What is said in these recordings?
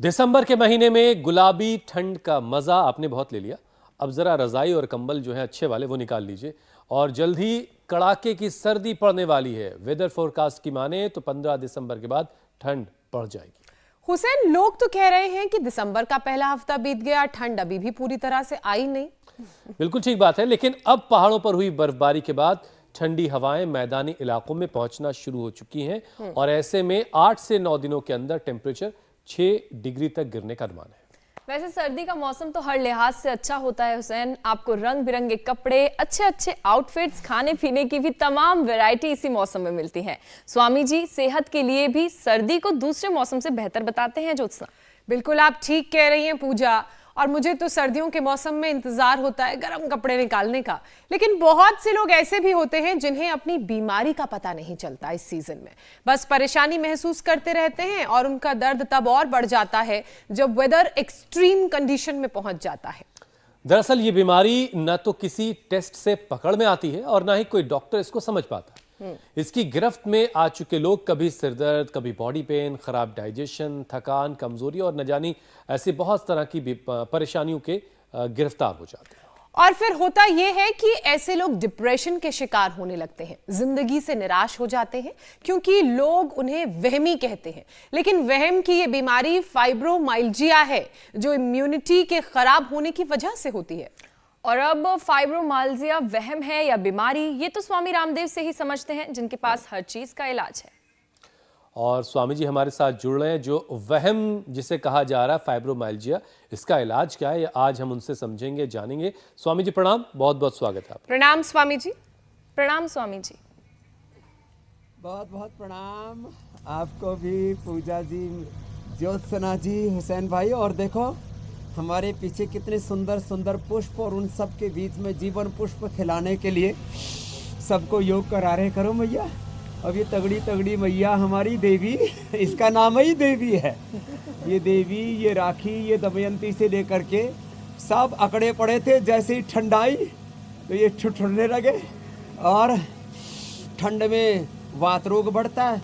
दिसंबर के महीने में गुलाबी ठंड का मजा आपने बहुत ले लिया। अब जरा रजाई और कंबल जो है अच्छे वाले वो निकाल लीजिए और जल्द ही कड़ाके की सर्दी पड़ने वाली है। वेदर फोरकास्ट की माने तो 15 दिसंबर के बाद ठंड बढ़ जाएगी। हुसैन, लोग तो कह रहे हैं कि दिसंबर का पहला हफ्ता बीत गया, ठंड अभी भी पूरी तरह से आई नहीं। बिल्कुल ठीक बात है, लेकिन अब पहाड़ों पर हुई बर्फबारी के बाद ठंडी हवाएं मैदानी इलाकों में पहुंचना शुरू हो चुकी हैं और ऐसे में 8 से 9 दिनों के अंदर टेम्परेचर 6 डिग्री तक गिरने का अनुमान है। वैसे सर्दी का मौसम तो हर लिहाज से अच्छा होता है हुसैन। आपको रंग बिरंगे कपड़े, अच्छे अच्छे आउटफिट्स, खाने पीने की भी तमाम वैरायटी इसी मौसम में मिलती है। स्वामी जी सेहत के लिए भी सर्दी को दूसरे मौसम से बेहतर बताते हैं ज्योत्सना। बिल्कुल आप ठीक कह रही हैं पूजा, और मुझे तो सर्दियों के मौसम में इंतजार होता है गर्म कपड़े निकालने का। लेकिन बहुत से लोग ऐसे भी होते हैं जिन्हें अपनी बीमारी का पता नहीं चलता। इस सीजन में बस परेशानी महसूस करते रहते हैं और उनका दर्द तब और बढ़ जाता है जब वेदर एक्सट्रीम कंडीशन में पहुंच जाता है। दरअसल ये बीमारी न तो किसी टेस्ट से पकड़ में आती है और ना ही कोई डॉक्टर इसको समझ पाता। इसकी गिरफ्त में आ चुके लोग कभी सिरदर्द, कभी बॉडी पेन, खराब डाइजेशन, थकान, कमजोरी और न जानी ऐसी बहुत तरह की परेशानियों के गिरफ्तार हो जाते हैं। और फिर होता यह है कि ऐसे लोग डिप्रेशन के शिकार होने लगते हैं, जिंदगी से निराश हो जाते हैं क्योंकि लोग उन्हें वहमी कहते हैं। लेकिन वहम की यह बीमारी फाइब्रोमाइल्जिया है जो इम्यूनिटी के खराब होने की वजह से होती है। और अब फाइब्रोमाइल्जिया वहम है या बीमारी, ये तो स्वामी रामदेव से ही समझते हैं जिनके पास हर चीज का इलाज है। और स्वामी जी हमारे साथ जुड़ रहे हैं। जो वहम जिसे कहा जा रहा है फाइब्रोमाइल्जिया, इसका इलाज क्या है, आज हम उनसे समझेंगे, जानेंगे। स्वामी जी प्रणाम, बहुत बहुत स्वागत है आपका। प्रणाम स्वामी जी। प्रणाम स्वामी जी। बहुत बहुत प्रणाम आपको भी, पूजा जी, ज्योत्सना जी, हुसैन भाई। और देखो हमारे पीछे कितने सुंदर सुंदर पुष्प, और उन सब के बीच में जीवन पुष्प खिलाने के लिए सबको योग करा रहे। करो मैया। अब ये तगड़ी तगड़ी मैया हमारी देवी, इसका नाम ही देवी है। ये देवी, ये राखी, ये दमयंती से लेकर के सब अकड़े पड़े थे। जैसे ही ठंड आई तो ये ठुठुरने लगे, और ठंड में वात रोग बढ़ता है।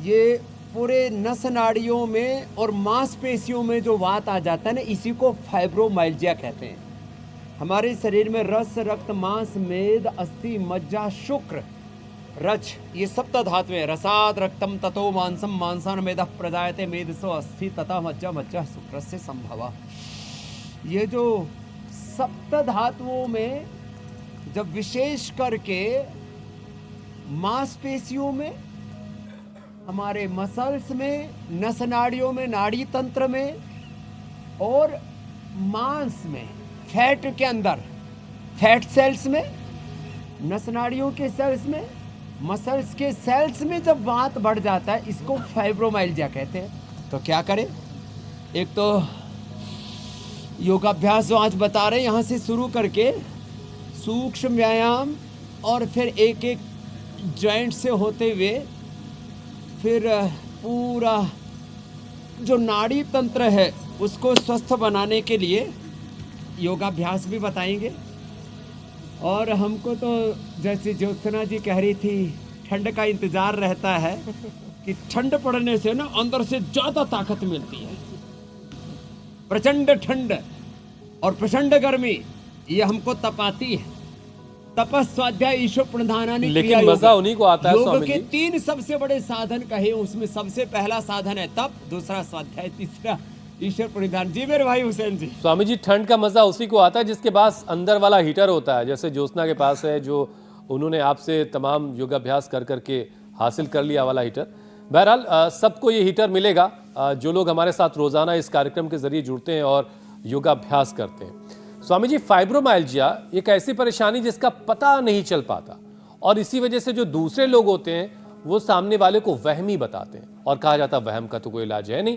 ये पूरे नस नाड़ियों में और मांसपेशियों में जो वात आ जाता है ना, इसी को फाइब्रोमाइल्जिया कहते हैं। हमारे शरीर में रस, रक्त, मांस, मेद, अस्थि, मज्जा, शुक्र, रज, ये सप्त धातुएं, रसाद रक्तम ततो मांसम मांसान मेद प्रजायते मेदसो अस्थि तथा मज्जा मज्जा शुक्रस्य संभवा। ये जो सप्त धातुओं में जब विशेष करके मांसपेशियों में, हमारे मसल्स में, नस नाड़ियों में, नाड़ी तंत्र में और मांस में, फैट के अंदर, फैट सेल्स में, नस नाड़ियों के सेल्स में, मसल्स के सेल्स में जब वात बढ़ जाता है, इसको फाइब्रोमाइल्जिया कहते हैं। तो क्या करें? एक तो योगाभ्यास जो आज बता रहे हैं यहाँ से शुरू करके सूक्ष्म व्यायाम, और फिर एक एक जॉइंट से होते हुए फिर पूरा जो नाड़ी तंत्र है उसको स्वस्थ बनाने के लिए योगाभ्यास भी बताएंगे। और हमको तो जैसे ज्योत्सना जी कह रही थी, ठंड का इंतजार रहता है कि ठंड पड़ने से ना अंदर से ज्यादा ताकत मिलती है। प्रचंड ठंड और प्रचंड गर्मी ये हमको तपाती है। तपस, स्वाध्याय, ईश्वर प्रणधानानि, लेकिन मजा उन्हीं को आता है। योग के 3 सबसे बड़े साधन कहे, उसमें सबसे पहला साधन है तप, दूसरा स्वाध्याय, तीसरा ईश्वर प्रणिधान। जी मेरे भाई हुसैन जी। स्वामी जी ठंड का मजा उसी को आता है जिसके पास अंदर वाला हीटर होता है, जैसे ज्योत्सना के पास है, जो उन्होंने आपसे तमाम योगाभ्यास कर करके हासिल कर लिया वाला हीटर। बहरहाल सबको ये हीटर मिलेगा जो लोग हमारे साथ रोजाना इस कार्यक्रम के जरिए जुड़ते हैं और योगाभ्यास करते हैं। स्वामी जी, फाइब्रोमाइल्जिया एक ऐसी परेशानी जिसका पता नहीं चल पाता, और इसी वजह से जो दूसरे लोग होते हैं वो सामने वाले को वहमी बताते हैं और कहा जाता है वहम का तो कोई इलाज है नहीं।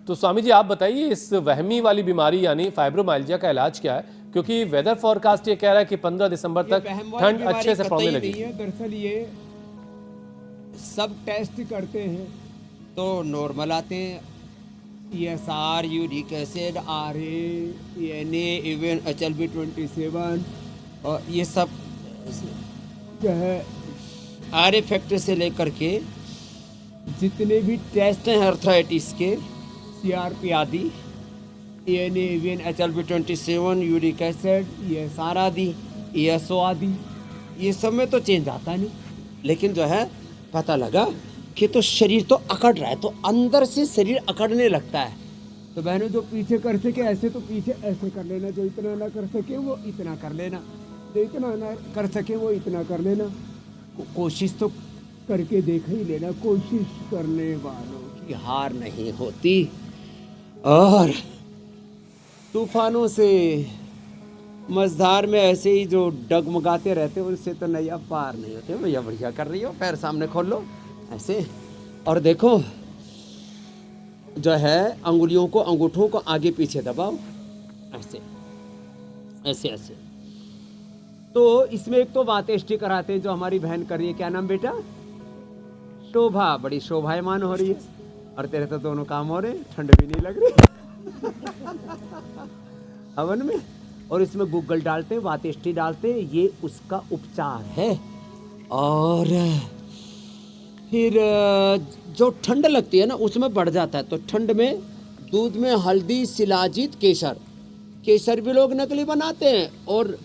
तो स्वामी जी आप बताइए, इस वहमी वाली बीमारी यानी फाइब्रोमाइल्जिया का इलाज क्या है? क्योंकि वेदर फोरकास्ट ये कह रहा है कि 15 दिसंबर तक ठंड अच्छे से पड़ने लगी। दरअसल ये सब टेस्ट करते हैं तो नॉर्मल आते हैं। ESR, uric acid, RA, NA, even HLB27, और ये सब जो है RA फैक्टर से लेकर के जितने भी टेस्ट हैं आर्थराइटिस के, CRP आदि, ENA, HLB27, uric acid, ESR आदि, ESO आदि, ये सब में तो चेंज आता नहीं, लेकिन जो है पता लगा कि तो शरीर तो अकड़ रहा है, तो अंदर से शरीर अकड़ने लगता है। तो बहनों, जो पीछे कर सके ऐसे तो पीछे ऐसे कर लेना, जो इतना ना कर सके वो इतना कर लेना, जो इतना ना कर सके वो इतना कर लेना। कोशिश तो करके देख ही लेना, कोशिश करने वालों की हार नहीं होती। और तूफानों से मझधार में ऐसे ही जो डगमगाते रहते हैं उनसे तो नैया पार नहीं होते। भैया बढ़िया कर रही हो, पैर सामने खोल लो ऐसे, और देखो जो है अंगुलियों को, अंगूठों को आगे पीछे दबाओ ऐसे ऐसे ऐसे। तो इसमें एक तो बातें स्टिकर आते हैं जो हमारी बहन कर रही है, क्या नाम बेटा? शोभा, बड़ी शोभायमान हो रही है। और तेरे तो दोनों काम हो रहे, ठंड भी नहीं लग रही हवन में। और इसमें गूगल डालते हैं, वातेष्टि डालते हैं, ये उसका उपचार है। और फिर जो ठंड लगती है ना उसमें बढ़ जाता है, तो ठंड में दूध में हल्दी, शिलाजीत, केसर, केसर भी लोग नकली बनाते हैं, और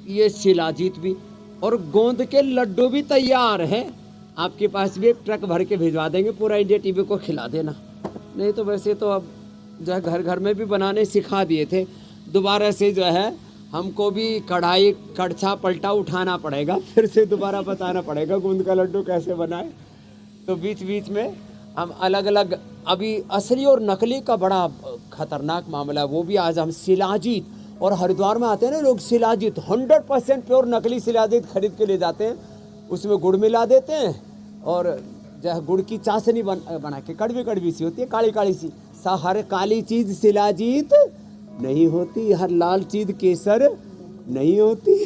ये शिलाजीत भी, और गोंद के लड्डू भी तैयार है। आपके पास भी एक ट्रक भर के भिजवा देंगे, पूरा इंडिया टीवी को खिला देना। नहीं तो वैसे तो अब जो है घर घर में भी बनाने सिखा दिए थे, दोबारा से जो है हमको भी कढ़ाई कड़छा पलटा उठाना पड़ेगा, फिर से दोबारा बताना पड़ेगा गोंद का लड्डू कैसे बनाए। तो बीच बीच में हम अलग अलग, अभी असली और नकली का बड़ा खतरनाक मामला है, वो भी आज हम शिलाजीत, और हरिद्वार में आते हैं ना लोग, शिलाजीत 100% प्योर नकली शिलाजीत खरीद के ले जाते हैं, उसमें गुड़ मिला देते हैं, और जो है गुड़ की चाशनी बना के, कड़वी कड़वी सी होती है, काली काली सी। हर काली चीज शिलाजीत नहीं होती, हर लाल चीज केसर नहीं होती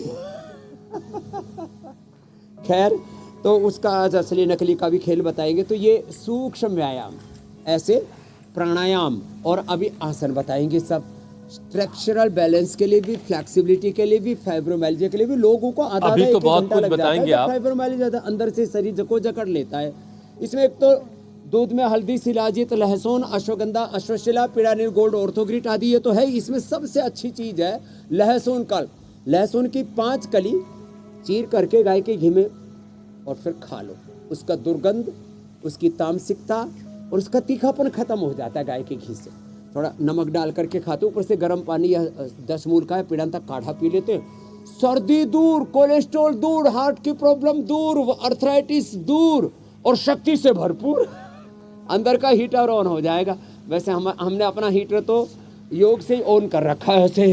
खैर, तो उसका आज असली नकली का भी खेल बताएंगे। तो ये सूक्ष्म व्यायाम, ऐसे प्राणायाम, और अभी आसन बताएंगे सब, स्ट्रक्चरल बैलेंस के लिए भी, फ्लेक्सिबिलिटी के लिए भी, फाइब्रोमाइल्जिया के लिए भी। लोगों को आधा अभी तो बहुत कुछ बताएंगे आप। फाइब्रोमाइल्जिया ज्यादा अंदर से शरीर जको जकड़ लेता है। इसमें एक तो दूध में हल्दी, शिलाजीत, लहसुन, अश्वगंधा, अश्वशिला, पिरानिल गोल्ड, ऑर्थोग्रिट आदि, ये तो है। इसमें सबसे अच्छी चीज है लहसुन कल, लहसुन की 5 कली चीर करके गाय के घी में और फिर खा लो। उसका दुर्गंध, उसकी तामसिकता और उसका तीखापन खत्म हो जाता है गाय के घी से। थोड़ा नमक डाल करके खाते, ऊपर से गर्म पानी या 10 मूल का है पीड़न तक काढ़ा पी लेते हैं। सर्दी दूर, कोलेस्ट्रॉल दूर, हार्ट की प्रॉब्लम दूर, अर्थराइटिस दूर, और शक्ति से भरपूर। अंदर का हीटर ऑन हो जाएगा। वैसे हमने अपना हीटर तो योग से ही ऑन कर रखा है ऐसे।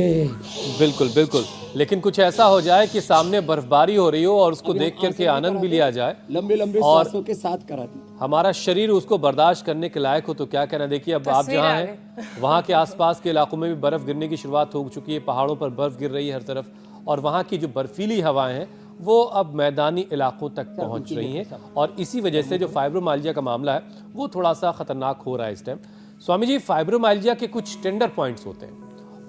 बिल्कुल बिल्कुल, लेकिन कुछ ऐसा हो जाए कि सामने बर्फबारी हो रही हो और उसको देख करके आनंद भी लिया जाए, लंबे लंबे और सांसों के साथ करा दी, हमारा शरीर उसको बर्दाश्त करने के लायक हो, तो क्या कहना। देखिए अब आप जहाँ हैं वहाँ के आसपास के इलाकों में भी बर्फ गिरने की शुरुआत हो चुकी है, पहाड़ों पर बर्फ गिर रही है हर तरफ, और वहाँ की जो बर्फीली हवाएं हैं वो अब मैदानी इलाकों तक पहुँच रही हैं, और इसी वजह से जो फाइब्रोमाइल्जिया का मामला है वो थोड़ा सा खतरनाक हो रहा है इस टाइम। स्वामी जी, फाइब्रोमाइल्जिया के कुछ टेंडर पॉइंट्स होते हैं,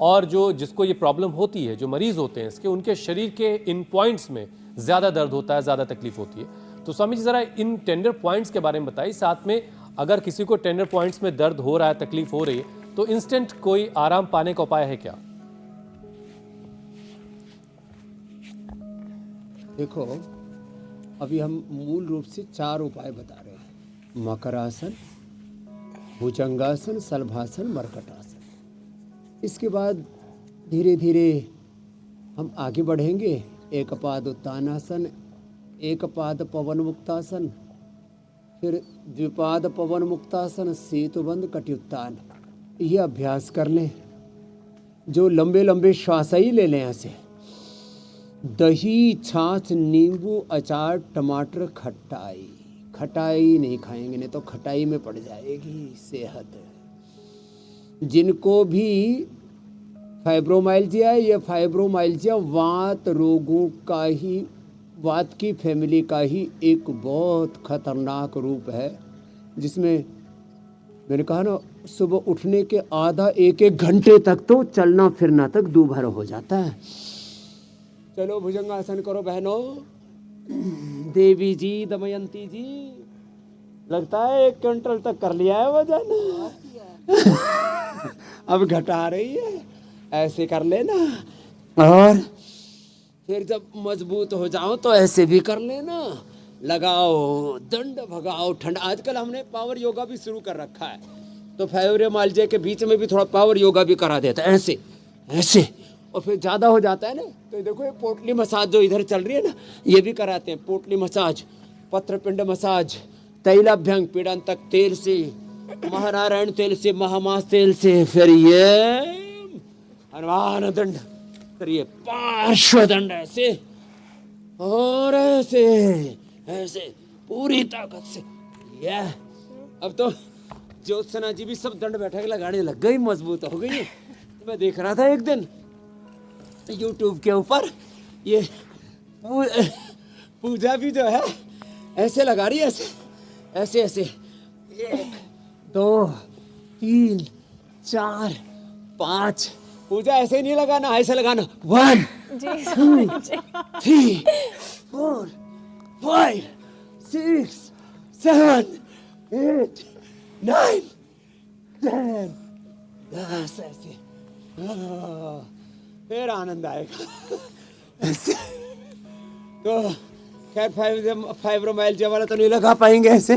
और जो जिसको ये प्रॉब्लम होती है, जो मरीज होते हैं इसके, उनके शरीर के इन पॉइंट्स में ज़्यादा दर्द होता है, ज़्यादा तकलीफ होती है। तो स्वामी जी ज़रा इन टेंडर पॉइंट्स के बारे में बताइए, साथ में अगर किसी को टेंडर पॉइंट्स में दर्द हो रहा है, तकलीफ हो रही है, तो इंस्टेंट कोई आराम पाने का उपाय है क्या? देखो, अभी हम मूल रूप से 4 उपाय बता रहे हैं: मकरासन, भुजंगासन, शलभासन, मर्कटासन। इसके बाद धीरे धीरे हम आगे बढ़ेंगे। एक पाद उत्तानासन, एक पाद पवन मुक्तासन, फिर द्विपाद पवन मुक्तासन, सेतुबंध कटियुत्तान। ये अभ्यास कर लें। जो लंबे लंबे श्वास ही ले लें ऐसे। दही, छाछ, नींबू, अचार, टमाटर, खटाई। खटाई नहीं खाएंगे, नहीं तो खटाई में पड़ जाएगी सेहत। जिनको भी फाइब्रोमाइल्जिया है, ये फाइब्रोमाइल्जिया वात रोगों का ही, वात की फैमिली का ही एक बहुत खतरनाक रूप है, जिसमें मैंने कहा ना, सुबह उठने के आधा 1-1 घंटे तक तो चलना फिरना तक दूभर हो जाता है। चलो भुजंगासन करो बहनों। देवी जी, दमयंती जी, लगता है 1 क्विंटल तक कर लिया है वजन। अब घटा रही है, ऐसे कर लेना। और फिर जब मजबूत हो जाओ तो ऐसे भी कर लेना। लगाओ दंड, भगाओ ठंड। आजकल हमने पावर योगा भी शुरू कर रखा है, तो फाइब्रोमाइल्जिया के बीच में भी थोड़ा पावर योगा भी करा देता है, ऐसे ऐसे। और फिर ज़्यादा हो जाता है ना, तो देखो ये पोटली मसाज जो इधर चल रही है ना, ये भी कराते हैं। पोटली मसाज, पत्रपिंड मसाज, तैलाभ्यंग पीड़न तक तेल से, महानारायण तेल से, महामास तेल से, फिर ये हनुमान दंड, फिर ये पार्श्व दंड, ऐसे और ऐसे ऐसे पूरी ताकत से। ये अब तो ज्योत्सना जी भी सब दंड बैठक लगाने लग गई, मजबूत हो गई है। मैं देख रहा था एक दिन YouTube के ऊपर, ये पूजा भी जो है ऐसे लगा रही है, ऐसे ऐसे ऐसे। 1 2 3 4 5। पूजा ऐसे नहीं लगाना, ऐसे लगाना। 1 2 3 4 5 6 7 8 9 10। ऐसे फिर आनंद आएगा। ऐसे तो खैर फाइब्रोमाइल्जिया वाला तो नहीं लगा पाएंगे ऐसे,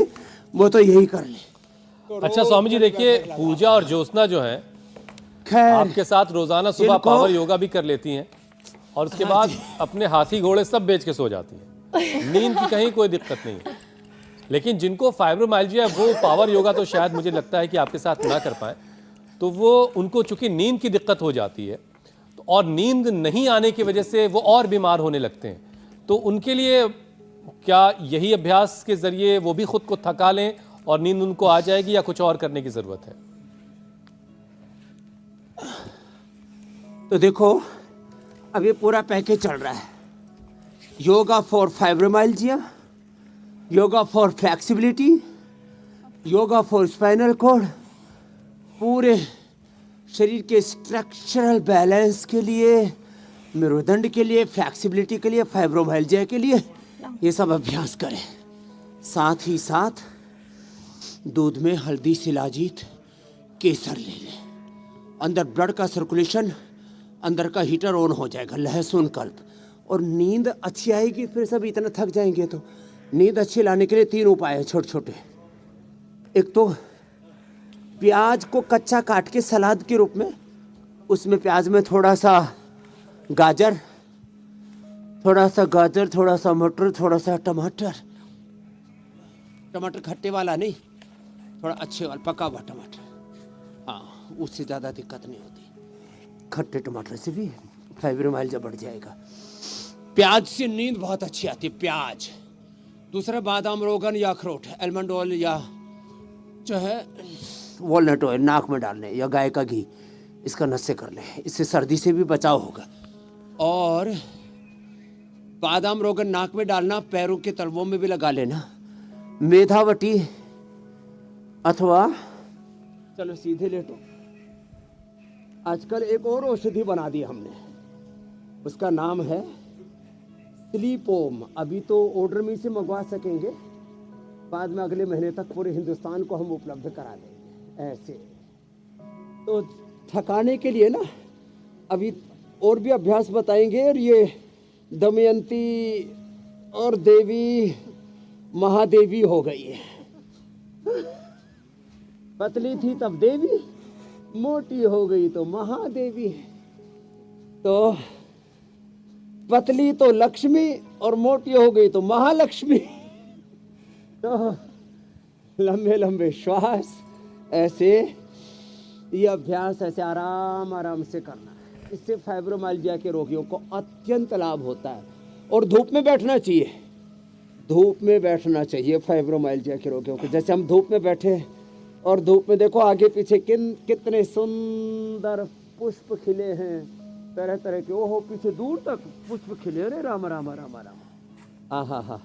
वो तो यही कर ले। तो अच्छा स्वामी जी देखिए, पूजा और ज्योत्सना जो है खैर आपके साथ रोजाना सुबह इनको- पावर योगा भी कर लेती हैं, और उसके बाद अपने हाथी घोड़े सब बेच के सो जाती हैं। नींद की कहीं कोई दिक्कत नहीं है। लेकिन जिनको फाइब्रोमाइल्जिया, वो पावर योगा तो शायद मुझे लगता है कि आपके साथ ना कर पाए, तो वो उनको चूंकि नींद की दिक्कत हो जाती है, तो और नींद नहीं आने की वजह से वो और बीमार होने लगते हैं। तो उनके लिए क्या यही अभ्यास के जरिए वो भी खुद को थका लें और नींद उनको आ जाएगी, या कुछ और करने की जरूरत है? तो देखो, अब ये पूरा पैकेज चल रहा है। Yoga for fibromyalgia, yoga for flexibility, yoga for spinal cord, पूरे शरीर के स्ट्रक्चरल बैलेंस के लिए, मेरुदंड के लिए, फ्लेक्सिबिलिटी के लिए, फाइब्रोमाइल्जिया के लिए ये सब अभ्यास करें। साथ ही साथ दूध में हल्दी, शिलाजीत, केसर ले लें। अंदर ब्लड का सर्कुलेशन, अंदर का हीटर ऑन हो जाएगा। लहसुन, कल्प, और नींद अच्छी आएगी। फिर सब इतना थक जाएंगे, तो नींद अच्छी लाने के लिए 3 उपाय हैं छोटे छोटे। एक तो प्याज को कच्चा काट के सलाद के रूप में, उसमें प्याज में थोड़ा सा गाजर, थोड़ा सा मटर, थोड़ा सा टमाटर। टमाटर खट्टे वाला नहीं, थोड़ा अच्छे वाला पका हुआ टमाटर। हाँ, उससे ज़्यादा दिक्कत नहीं होती। खट्टे टमाटर से भी फाइब्रोमाइल्जिया बढ़ जाएगा। प्याज से नींद बहुत अच्छी आती है, प्याज। दूसरा बादाम, रोगन या अखरोट, आलमंड ऑयल या जो है वॉलनट ऑयल नाक में डाल लें, या गाय का घी, इसका नशे कर लें। इससे सर्दी से भी बचाव होगा। और बादाम, रोगन नाक में डालना, पैरों के तलवों में भी लगा लेना। मेधावटी अथवा, चलो सीधे लेटो। आजकल एक और औषधि बना दी हमने, उसका नाम है स्लीपोम। अभी तो ऑर्डर में से मंगवा सकेंगे, बाद में अगले महीने तक पूरे हिंदुस्तान को हम उपलब्ध करा देंगे। ऐसे तो थकाने के लिए ना अभी और भी अभ्यास बताएंगे। और ये दमयंती और देवी महादेवी हो गई है। पतली थी तब देवी, मोटी हो गई तो महादेवी। तो पतली तो लक्ष्मी और मोटी हो गई तो महालक्ष्मी। तो लंबे लंबे श्वास, ऐसे ये अभ्यास ऐसे आराम आराम से करना है। इससे फाइब्रोमाइल्जिया के रोगियों को अत्यंत लाभ होता है। और धूप में बैठना चाहिए, धूप में बैठना चाहिए फाइब्रोमाइल्जिया के रोगियों को। जैसे हम धूप में बैठे, और धूप में देखो आगे पीछे कितने सुंदर पुष्प खिले हैं, तरह तरह के। ओहो, पीछे दूर तक पुष्प खिले। अरे राम राम राम राम। आहा हा।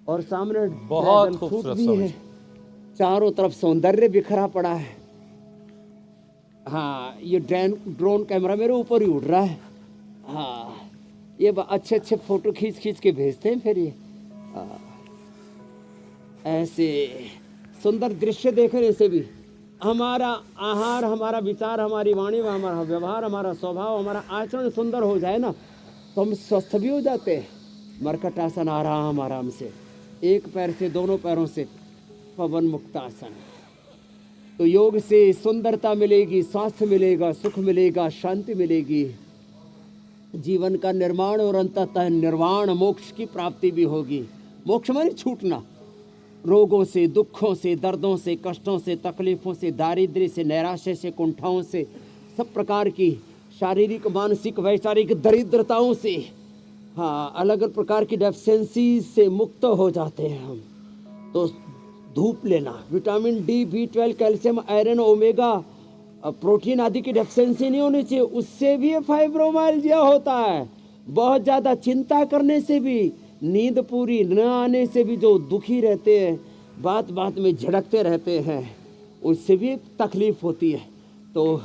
और सामने बहुत ड्रैगन फ्रूट खूबसूरत भी समझ। है। चारों तरफ सौंदर्य बिखरा पड़ा है। हाँ, ये ड्रोन कैमरा मेरे ऊपर ही उड़ रहा है। हाँ, ये अच्छे अच्छे फोटो खींच खींच के भेजते हैं फिर ये। ऐसे सुंदर दृश्य देखने से भी हमारा आहार, हमारा विचार, हमारी वाणी, हमारा व्यवहार, हमारा स्वभाव, हमारा आचरण सुंदर हो जाए ना, तो हम स्वस्थ भी हो जाते हैं। मरकटासन आराम आराम से, एक पैर से दोनों पैरों से पवन मुक्तासन। तो योग से सुंदरता मिलेगी, स्वास्थ्य मिलेगा, सुख मिलेगा, शांति मिलेगी, जीवन का निर्माण और अंततः निर्वाण मोक्ष की प्राप्ति भी होगी। मोक्ष माने छूटना रोगों से, दुखों से, दर्दों से, कष्टों से, तकलीफों से, दारिद्र्य से, नैराश्य से, कुंठाओं से, सब प्रकार की शारीरिक, मानसिक, वैचारिक दरिद्रताओं से, हाँ, अलग अलग प्रकार की डेफिशिएंसी से मुक्त हो जाते हैं हम। तो धूप लेना, vitamin D, B12, calcium, iron, omega, protein आदि की डेफिशिएंसी नहीं होनी चाहिए, उससे भी फाइब्रोमाइल्जिया होता है। बहुत ज़्यादा चिंता करने से भी, नींद पूरी न आने से भी जो दुखी रहते हैं, बात बात में झड़कते रहते हैं, उससे भी तकलीफ होती है। तो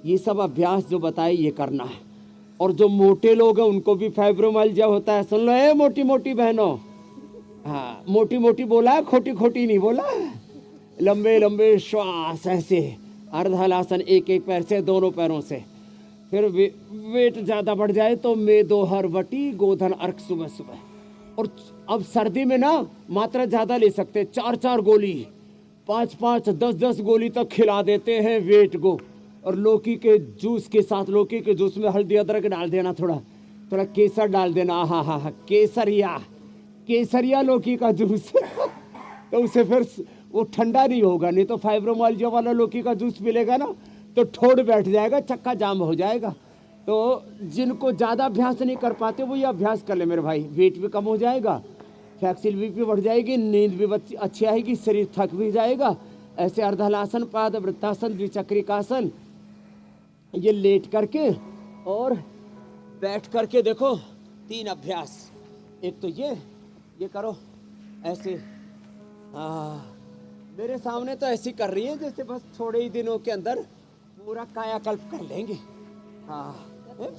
ये सब अभ्यास जो बताए ये करना है। और जो मोटे लोग हैं उनको भी फाइब्रोमाइल्जिया होता है। सुन लो ए मोटी मोटी बहनों, हाँ, मोटी मोटी बोला है, खोटी खोटी नहीं बोला। लंबे लंबे श्वास ऐसे अर्धहलासन, एक एक पैर से, दोनों पैरों से। फिर वेट ज़्यादा बढ़ जाए तो मेदोहर वटी गोधन अर्क सुबह सुबह। और अब सर्दी में ना मात्रा ज़्यादा ले सकते, 4-4 गोली, 5-5, 10-10 गोली तक खिला देते हैं वेट को। और लौकी के जूस के साथ, लौकी के जूस में हल्दी अदरक डाल देना, थोड़ा थोड़ा केसर डाल देना, हाँ हाँ हाँ, केसरिया लौकी का जूस तो उसे फिर वो ठंडा नहीं होगा। नहीं तो फाइब्रोमाइल्जिया वाला लौकी का जूस मिलेगा ना तो ठोड़ बैठ जाएगा, चक्का जाम हो जाएगा। तो जिनको ज़्यादा अभ्यास नहीं कर पाते वो ये अभ्यास कर ले मेरे भाई, वेट भी कम हो जाएगा, फ्लेक्सिबिलिटी भी बढ़ जाएगी, नींद भी अच्छी आएगी, शरीर थक भी जाएगा। ऐसे अर्धहलासन, पाद वृत्तासन, द्विचक्रिकासन, ये लेट करके और बैठ करके देखो 3 अभ्यास। एक तो ये करो ऐसे, मेरे सामने तो ऐसी कर रही है जैसे बस थोड़े ही दिनों के अंदर पूरा कायाकल्प कर लेंगे। हाँ,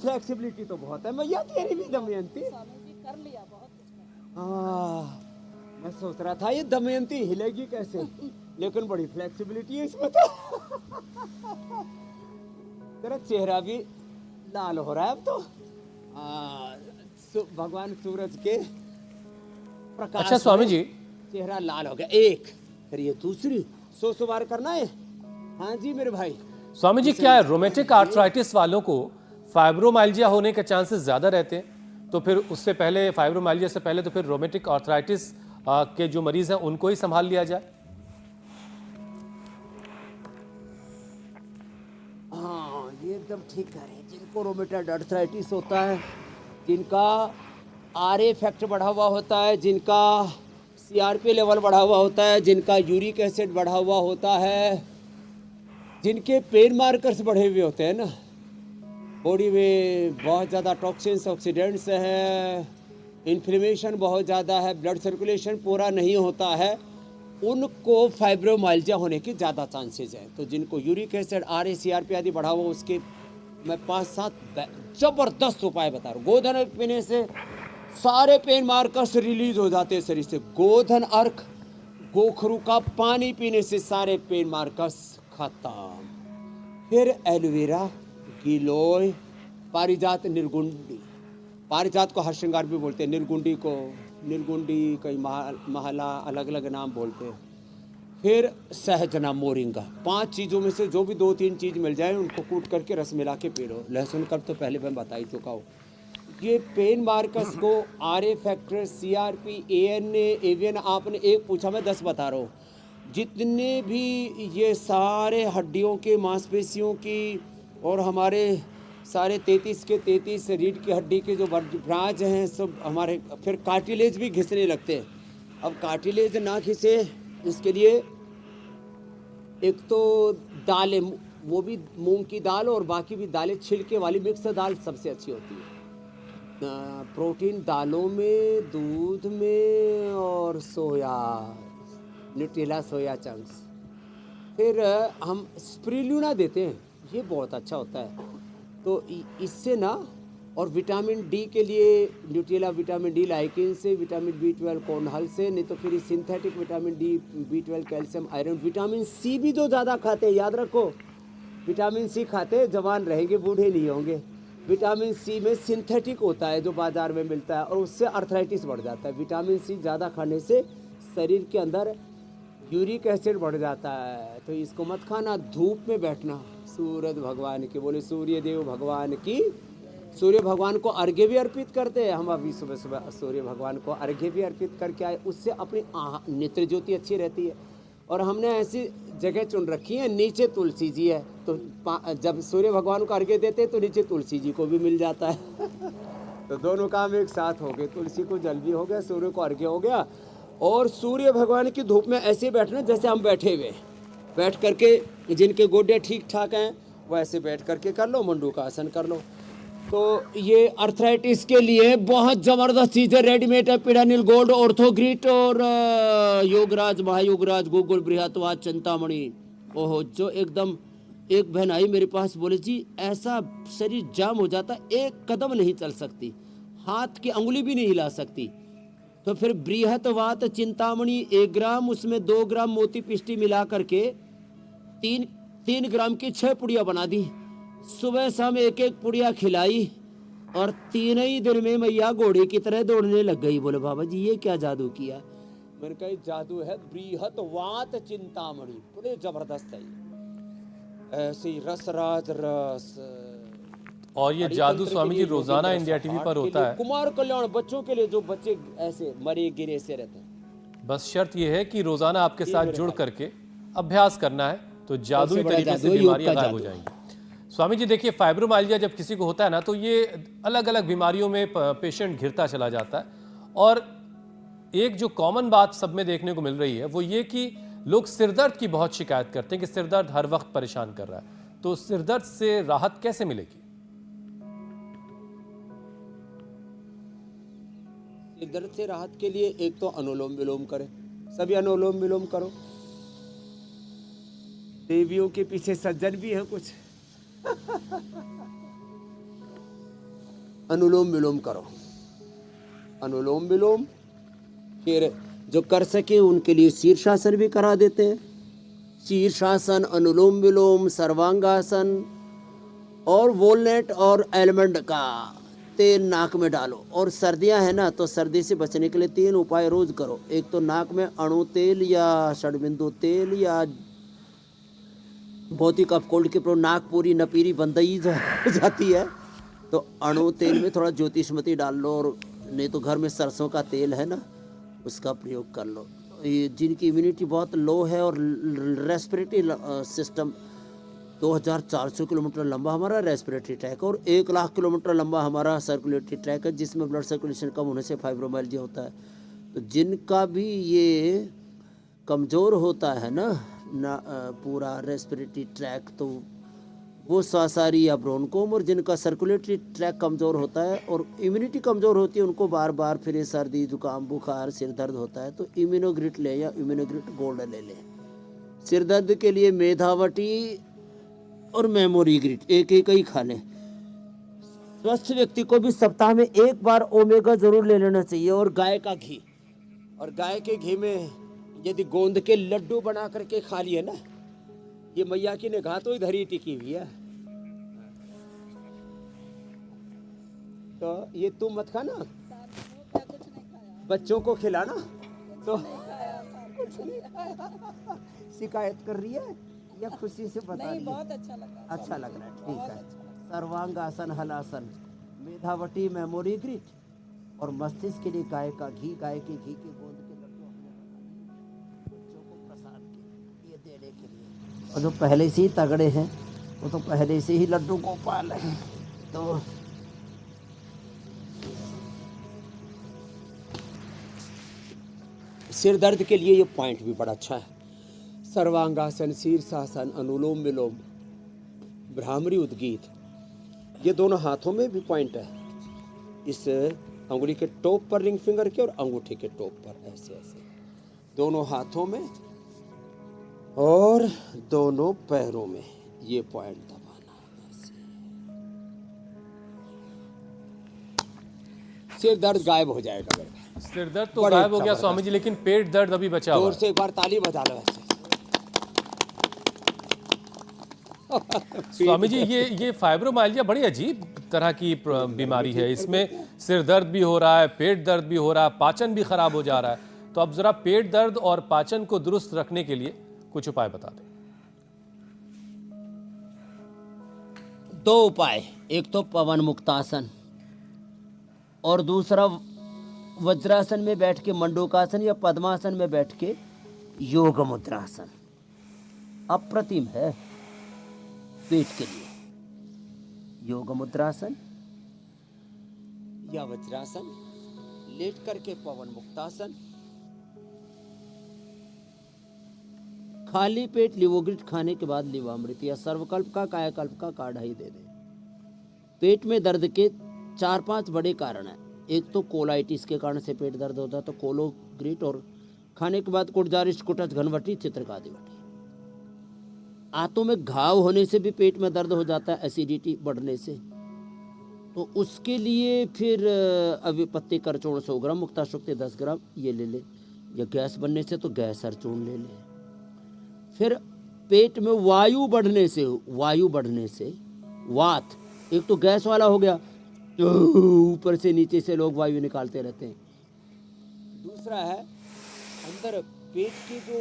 फ्लेक्सिबिलिटी तो बहुत है मैया, तेरी भी दमयंती कर लिया बहुत कुछ। हाँ, मैं सोच रहा था ये दमयंती हिलेगी कैसे, लेकिन बड़ी फ्लेक्सिबिलिटी है इसमें तो। तेरा चेहरा भी लाल हो रहा है अब तो, भगवान सूरज के प्रकाश। अच्छा स्वामी जी, चेहरा लाल हो गया। एक, फिर ये दूसरी 100 बार करना है। हाँ जी मेरे भाई। स्वामी जी, क्या है रोमेटिक आर्थराइटिस वालों को फाइब्रोमाइल्जिया होने के चांसेस ज्यादा रहते हैं? तो फिर उससे पहले, फाइब्रोमाइल्जिया से पहले तो फिर रोमेटिक आर्थराइटिस के जो मरीज हैं उनको ही संभाल लिया जाए। हाँ, ये एकदम ठीक कह रहे हैं। जिनको रोमेटॉइड आर्थराइटिस होता है, जिनका आरए फैक्टर बढ़ा हुआ होता है, जिनका सीआरपी लेवल बढ़ा हुआ होता है, जिनका यूरिक एसिड बढ़ा हुआ होता है, जिनके पेन मार्कर्स बढ़े हुए होते हैं ना, बॉडी में बहुत ज़्यादा टॉक्सिन्स, ऑक्सीडेंट्स है, इन्फ्लेमेशन बहुत ज़्यादा है, ब्लड सर्कुलेशन पूरा नहीं होता है, उनको फाइब्रोमाइल्जिया होने के ज़्यादा चांसेस हैं। तो जिनको यूरिक एसिड, आरए, सीआरपी आदि बढ़ा हुआ, उसके मैं 5-7 ज़बरदस्त उपाय बता रहा हूँ। गोधन अर्क पीने से सारे पेन मार्कर्स रिलीज हो जाते हैं शरीर से। गोधन अर्क, गोखरू का पानी पीने से सारे पेन मार्कर्स खत्म। फिर एलोवेरा, गिलोय, पारिजात, निर्गुंडी। पारिजात को हरश्रृंगार भी बोलते हैं, निर्गुंडी को निर्गुंडी, कई महला अलग अलग नाम बोलते हैं। फिर सहजना, मोरिंगा। 5 चीज़ों में से जो भी 2-3 चीज़ मिल जाए उनको कूट करके रस मिला के पी लो। लहसुन कब तो पहले मैं बता ही चुका हूँ। ये पेन मार्कर्स को RA factor, CRP, ANA, AVN, आपने एक पूछा, मैं 10 बता रहा हूँ। जितने भी ये सारे हड्डियों के, मांसपेशियों की और हमारे सारे 33 के 33 रीढ़ की हड्डी के जो ब्रांच हैं सब हमारे, फिर कार्टिलेज भी घिसने लगते हैं। अब कार्टिलेज ना घिसे इसके लिए एक तो दालें, वो भी मूंग की दाल और बाकी भी दालें, छिलके वाली मिक्स दाल सबसे अच्छी होती है। प्रोटीन दालों में, दूध में और सोया, न्यूट्रेला सोया चंक्स। फिर हम स्प्रिल्यूना देते हैं, ये बहुत अच्छा होता है। तो इससे ना और विटामिन डी के लिए न्यूट्रेला विटामिन डी लाइकिन से, विटामिन B12 कोनहल से, नहीं तो फिर synthetic vitamin D, B12 calcium iron. Vitamin C भी जो ज़्यादा खाते हैं, याद रखो, विटामिन सी खाते जवान रहेंगे, बूढ़े नहीं होंगे। विटामिन सी में सिंथेटिक होता है जो बाज़ार में मिलता है, और उससे अर्थराइटिस बढ़ जाता है। विटामिन सी ज़्यादा खाने से शरीर के अंदर यूरिक एसिड बढ़ जाता है, तो इसको मत खाना। धूप में बैठना, सूरज भगवान की, बोले सूर्य देव भगवान की। सूर्य भगवान को अर्घ्य भी अर्पित करते हैं हम। अभी सुबह सुबह सूर्य भगवान को अर्घ्य भी अर्पित करके आए, उससे अपनी नेत्र ज्योति अच्छी रहती है। और हमने ऐसी जगह चुन रखी है, नीचे तुलसी जी है, तो जब सूर्य भगवान को अर्घ्य देते हैं तो नीचे तुलसी जी को भी मिल जाता है। तो दोनों काम एक साथ हो गए, तुलसी को जल भी हो गया, सूर्य को अर्घ्य हो गया। और सूर्य भगवान की धूप में ऐसे बैठना जैसे हम बैठे हुए, बैठ करके, जिनके गोडे ठीक ठाक हैं वो ऐसे बैठ करके कर लो, मंडूका आसन कर लो। तो ये अर्थराइटिस के लिए बहुत ज़बरदस्त चीज़ है। रेडीमेड है, पिडानिल गोल्ड, ऑर्थोग्रिट और योगराज, महायोगराज, गूगल, बृहत्वाद, चिंतामणि। ओहो, जो एकदम, एक बहन आई मेरे पास, बोले जी ऐसा शरीर जाम हो जाता, एक कदम नहीं चल सकती, हाथ की अंगुली भी नहीं हिला सकती। तो फिर बृहत्वात चिंतामणि 1 ग्राम, उसमें 2 ग्राम मोती पिष्टी मिला करके 3 ग्राम की 6 पुड़िया बना दी। सुबह शाम 1-1 पुड़िया खिलाई, और 3 ही दिन में मैया घोड़े की तरह दौड़ने लग गई। बोले बाबा जी ये क्या जादू किया? मैंने कहा जादू है बृहत्वात चिंतामणि, बड़े जबरदस्त है ये, ऐसे ही रसराज रस। और ये जादू स्वामी जी रोजाना इंडिया टीवी पर होता है। कुमार कल्याण बच्चों के लिए, जो बच्चे ऐसे मरे गिरे से रहते हैं। बस शर्त यह है कि रोजाना आपके साथ जुड़ करके अभ्यास करना है, तो जादुई तरीके से योग का बीमारियां गायब हो जादू। जाएंगी। स्वामी जी देखिए, फाइब्रोमाइल्जिया जब किसी को होता है ना, तो ये अलग अलग बीमारियों में पेशेंट घिरता चला जाता है। और एक जो कॉमन बात सब में देखने को मिल रही है वो ये कि लोग सिरदर्द की बहुत शिकायत करते हैं कि सिरदर्द हर वक्त परेशान कर रहा है। तो सिरदर्द से राहत कैसे मिलेगी? दर्द से राहत के लिए एक तो अनुलोम विलोम करें, सभी अनुलोम विलोम करो। देवियों के पीछे सज्जन भी है कुछ। अनुलोम विलोम करो, अनुलोम विलोम। फिर जो कर सके उनके लिए शीर्षासन भी करा देते हैं। शीर्षासन, अनुलोम विलोम, सर्वांगासन, और वॉलनट और आलमंड का तेल नाक में डालो। और सर्दियां है ना, तो सर्दी से बचने के लिए 3 उपाय रोज करो। एक तो नाक में अणु तेल या षडबिंदु तेल, या बहुत ही कफ कोल्ड के प्रो नाक पूरी नपीरी बंदई जाती है, तो अणु तेल में थोड़ा ज्योतिषमती डाल लो, और नहीं तो घर में सरसों का तेल है ना, उसका प्रयोग कर लो। ये जिनकी इम्यूनिटी बहुत लो है और रेस्पिरेटरी सिस्टम, 2400 किलोमीटर लंबा हमारा रेस्पिरेटरी ट्रैक और 1 लाख किलोमीटर लंबा हमारा सर्कुलेटरी ट्रैक है, जिसमें ब्लड सर्कुलेशन कम होने से फाइब्रोमाइल्जिया होता है। तो जिनका भी ये कमज़ोर होता है ना पूरा रेस्पिरेटरी ट्रैक, तो वो सांसारी या ब्रोनकोम, और जिनका सर्कुलेटरी ट्रैक कमज़ोर होता है और इम्यूनिटी कमज़ोर होती है, उनको बार बार फिर सर्दी, जुकाम, बुखार, सिर दर्द होता है, तो इम्यूनोग्रिट लें या इम्यूनोग्रिट गोल्ड ले लें। सिर दर्द के लिए मेधावटी और मेमोरी ग्रिट एक ही खा लें। स्वस्थ व्यक्ति को भी सप्ताह में 1 बार ओमेगा जरूर ले लेना चाहिए। और गाय का घी, और गाय के घी में यदि गोंद के लड्डू बना करके खा लिए ना, ये मैया की निगाह तो इधर ही टिकी हुई है। तो ये तुम मत खाना, बच्चों को खिलाना। तो शिकायत कर रही है या खुशी से बता रही है? बहुत अच्छा लगा। अच्छा लग रहा है, ठीक है। सर्वांगासन, हलासन, मेधावटी, मेमोरी ग्रिट और मस्तिष्क के लिए गाय का घी, गाय के घी के गोंद के लड्डू अपने बच्चों को प्रसाद के ये देने के लिए। और जो पहले से ही तगड़े हैं वो तो पहले से ही लड्डू गोपाल हैं। तो सिर दर्द के लिए ये पॉइंट भी बड़ा अच्छा है। सर्वांगासन, शीर्षासन, अनुलोम विलोम, भ्रामरी उद्गीत, ये दोनों हाथों में भी पॉइंट है। इस अंगुली के टॉप पर रिंग फिंगर के और अंगूठे के टॉप पर ऐसे ऐसे दोनों हाथों में और दोनों पैरों में ये पॉइंट दबाना ऐसे। सिर दर्द गायब हो जाएगा मेरा। सिर दर्द तो बड़े गायब हो गया जबरदस्त। स्वामी जी, लेकिन पेट दर्द अभी बचा हुआ जोर है। से एक बार ताली बजा लो ऐसे। स्वामी जी, ये फाइब्रोमाइल्जिया बड़ी अजीब तरह की बीमारी है। इसमें सिर दर्द भी हो रहा है, पेट दर्द भी हो रहा है, पाचन भी खराब हो जा रहा है। तो अब जरा पेट दर्द और पाचन को दुरुस्त रखने के लिए कुछ उपाय बता दें। दो उपाय, एक तो पवन मुक्तासन और दूसरा वज्रासन में बैठ के मंडूकासन या पद्मासन में बैठ के योग मुद्रासन। अप्रतिम है पेट के लिए। योग मुद्रासन या वज्रासन, लेट करके पवन मुक्तासन। खाली पेट लिवोग्रिट खाने के बाद लिवामृत या सर्वकल्प का कायाकल्प का काढ़ा ही दे दें। पेट में दर्द के 4-5 बड़े कारण हैं। एक तो कोलाइटिस के कारण से पेट दर्द होता है, तो कोलोग्रिट, और खाने के बाद कुटजारिश, कुटच, घनवटी, चित्रकादिवटी। आंतों में घाव होने से भी पेट में दर्द हो जाता है, एसिडिटी बढ़ने से। तो उसके लिए फिर अविपत्ति करचूर्ण 100 ग्राम, मुक्ता शुक्ति 10 ग्राम ये ले ले। या गैस बनने से तो गैस चूर्ण ले ले। फिर पेट में वायु बढ़ने से वात, एक तो गैस वाला हो गया, तो ऊपर से नीचे से लोग वायु निकालते रहते हैं। दूसरा है अंदर पेट की जो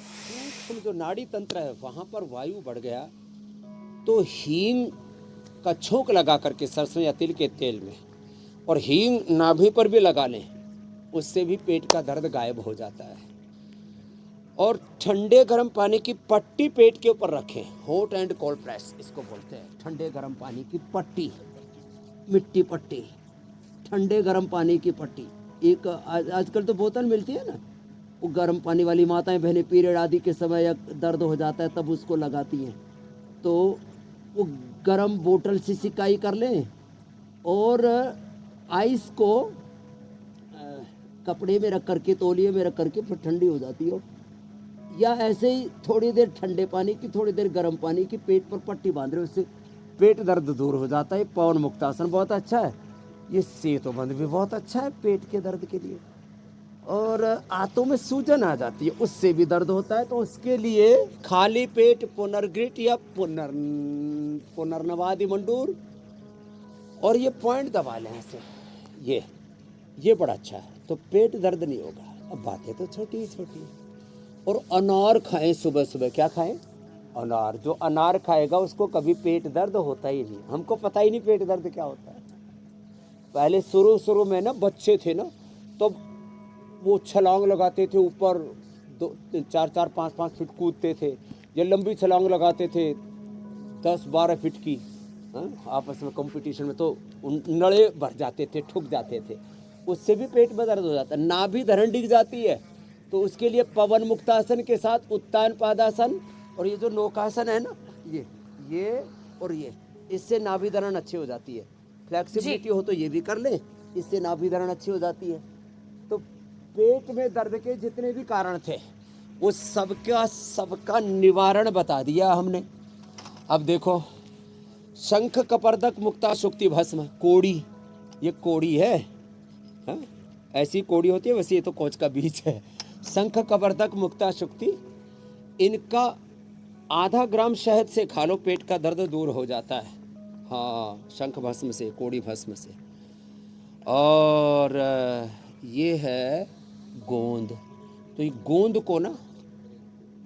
सूक्ष्म जो नाड़ी तंत्र है वहां पर वायु बढ़ गया, तो हींग का छोंक लगा करके सरसों या तिल के तेल में, और हींग नाभि पर भी लगा लें, उससे भी पेट का दर्द गायब हो जाता है। और ठंडे गर्म पानी की पट्टी पेट के ऊपर रखें, हॉट एंड कोल्ड प्रेस इसको बोलते हैं। ठंडे गर्म पानी की पट्टी, मिट्टी पट्टी, ठंडे गर्म पानी की पट्टी। एक आजकल तो बोतल मिलती है ना, वो गर्म पानी वाली माताएं बहनें पीरियड आदि के समय या दर्द हो जाता है तब उसको लगाती हैं। तो वो गर्म बोतल से सिकाई कर लें और आइस को कपड़े में रख करके, तौलिए में रख करके, फिर ठंडी हो जाती है। या ऐसे ही थोड़ी देर ठंडे पानी की, थोड़ी देर गर्म पानी की, पेट पर पट्टी बांध रहे, उससे पेट दर्द दूर हो जाता है। पवन मुक्तासन बहुत अच्छा है। ये सेतुबंध भी बहुत अच्छा है पेट के दर्द के लिए। और आंतों में सूजन आ जाती है, उससे भी दर्द होता है, तो उसके लिए खाली पेट पुनर्ग्रिट या पुनर्नवादि मंडूर, और ये पॉइंट दबा लें ऐसे, ये बड़ा अच्छा है, तो पेट दर्द नहीं होगा। अब बातें तो छोटी छोटी। और अनार खाएं सुबह सुबह। क्या खाएं? अनार। जो अनार खाएगा उसको कभी पेट दर्द होता ही नहीं। हमको पता ही नहीं पेट दर्द क्या होता है। पहले शुरू में ना बच्चे थे ना, तो वो छलांग लगाते थे ऊपर, 4-4, 5-5 फीट कूदते थे, या लंबी छलांग लगाते थे 10-12 फीट की, आपस में कंपटीशन में, तो नड़े भर जाते थे, ठुक जाते थे, उससे भी पेट में दर्द हो जाता है। नाभि धरण डिग जाती है, तो उसके लिए पवन मुक्तासन के साथ उत्तान पादासन और ये जो नौकासन है ना, ये और ये, इससे नाभि धरण अच्छी हो जाती है। फ्लेक्सिबिलिटी हो तो ये भी कर लें, इससे नाभि धरण अच्छी हो जाती है। तो पेट में दर्द के जितने भी कारण थे वो सबका निवारण बता दिया हमने। अब देखो, शंख कपर्दक मुक्ता शुक्ति भस्म, कोड़ी, ये कोड़ी है, हाँ? ऐसी कोड़ी होती है, वैसे ये तो कोच का बीज है। शंख कपर्दक मुक्ता शुक्ति, इनका आधा ग्राम शहद से खा लो, पेट का दर्द दूर हो जाता है। हाँ, शंख भस्म से, कोड़ी भस्म से। और ये है गोंद। तो ये गोंद को ना,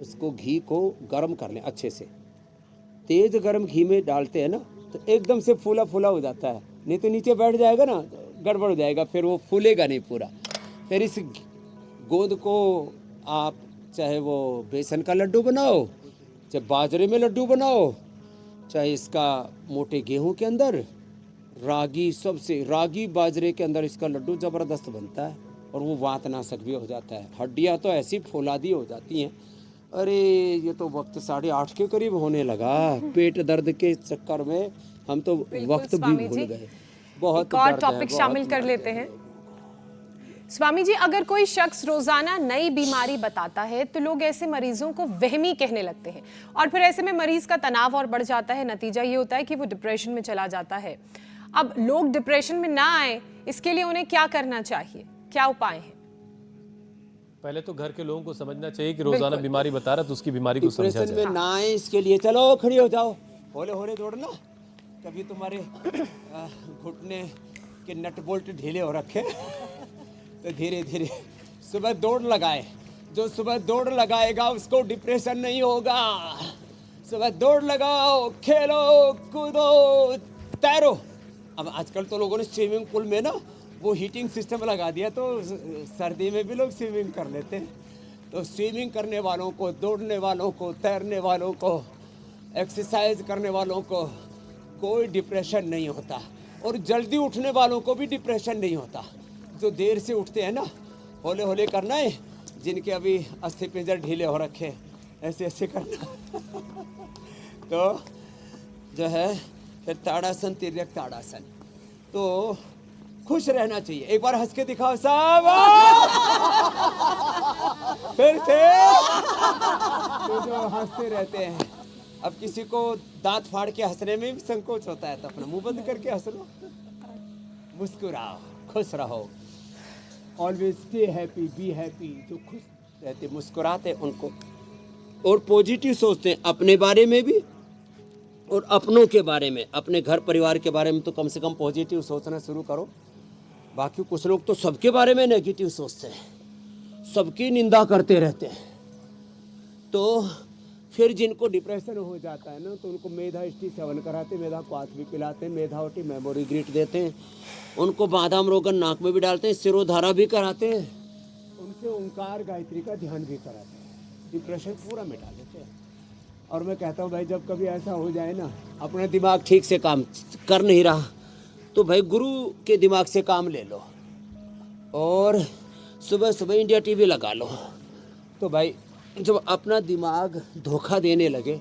इसको घी को गर्म कर लें अच्छे से, तेज गर्म घी में डालते हैं ना, तो एकदम से फूला फूला हो जाता है। नहीं तो नीचे बैठ जाएगा ना, गड़बड़ हो जाएगा, फिर वो फूलेगा नहीं पूरा। फिर इस गोंद को आप चाहे वो बेसन का लड्डू बनाओ, चाहे बाजरे में लड्डू बनाओ, चाहे इसका मोटे गेहूं के अंदर, रागी, सबसे रागी बाजरे के अंदर इसका लड्डू ज़बरदस्त बनता है, और वो वातनाशक भी हो जाता है। हड्डियां तो ऐसी फौलादी हो जाती हैं। अरे ये तो वक्त 8:30 के करीब होने लगा। पेट दर्द के चक्कर में हम तो वक्त भी भूल गए। बहुत और टॉपिक शामिल कर लेते हैं। स्वामी जी, अगर कोई शख्स रोजाना नई बीमारी बताता है तो लोग ऐसे मरीजों को वहमी कहने लगते हैं, और फिर ऐसे में मरीज का तनाव और बढ़ जाता है। नतीजा ये होता है कि वो डिप्रेशन में चला जाता है। अब लोग डिप्रेशन में ना आए, इसके लिए उन्हें क्या करना चाहिए, क्या उपाय हैं? पहले तो घर के लोगों को समझना चाहिए कि रोजाना बीमारी बता रहा है तो उसकी बीमारी को समझा डिप्रेशन जाए। में ना आए इसके लिए चलो खड़ी हो जाओ, होले होले दौड़ना। कभी तुम्हारे घुटने के नट बोल्ट ढीले हो रखे तो धीरे धीरे सुबह दौड़ लगाए। जो सुबह दौड़ लगाएगा उसको डिप्रेशन नहीं होगा। सुबह दौड़ लगाओ, खेलो कूदो, तैरो। अब आजकल तो लोगों ने स्विमिंग पूल में ना वो हीटिंग सिस्टम लगा दिया, तो सर्दी में भी लोग स्विमिंग कर लेते हैं। तो स्विमिंग करने वालों को, दौड़ने वालों को, तैरने वालों को, एक्सरसाइज करने वालों को कोई डिप्रेशन नहीं होता। और जल्दी उठने वालों को भी डिप्रेशन नहीं होता। जो देर से उठते हैं ना, होले होले करना है। जिनके अभी अस्थि पिंजर ढीले हो रखे, ऐसे ऐसे करना तो जो है फिर ताड़ासन, तिर्यक ताड़ासन। तो खुश रहना चाहिए। एक बार हंस के दिखाओ सब, फिर से। तो जो हंसते रहते हैं, अब किसी को दांत फाड़ के हंसने में भी संकोच होता है तो अपना मुंह बंद करके हंस लो, मुस्कुराओ, खुश रहो। Always stay happy, be happy. जो खुश रहते, मुस्कुराते उनको और पॉजिटिव सोचते हैं अपने बारे में भी और अपनों के बारे में, अपने घर परिवार के बारे में तो कम से कम पॉजिटिव सोचना शुरू करो। बाकी कुछ लोग तो सबके बारे में नेगेटिव सोचते हैं, सबकी निंदा करते रहते हैं। तो फिर जिनको डिप्रेशन हो जाता है ना, तो उनको मेधा इष्टि सेवन कराते, मेधा क्वाथ भी पिलाते हैं, मेधावटी मेमोरी ग्रीट देते हैं, उनको बादाम रोगन नाक में भी डालते हैं, सिरोधारा भी कराते हैं, उनसे ओंकार गायत्री का ध्यान भी कराते हैं, डिप्रेशन पूरा मिटा देते हैं। और मैं कहता हूँ भाई, जब कभी ऐसा हो जाए ना, अपना दिमाग ठीक से काम कर नहीं रहा, तो भाई गुरु के दिमाग से काम ले लो और सुबह सुबह इंडिया टीवी लगा लो। तो भाई जब अपना दिमाग धोखा देने लगे,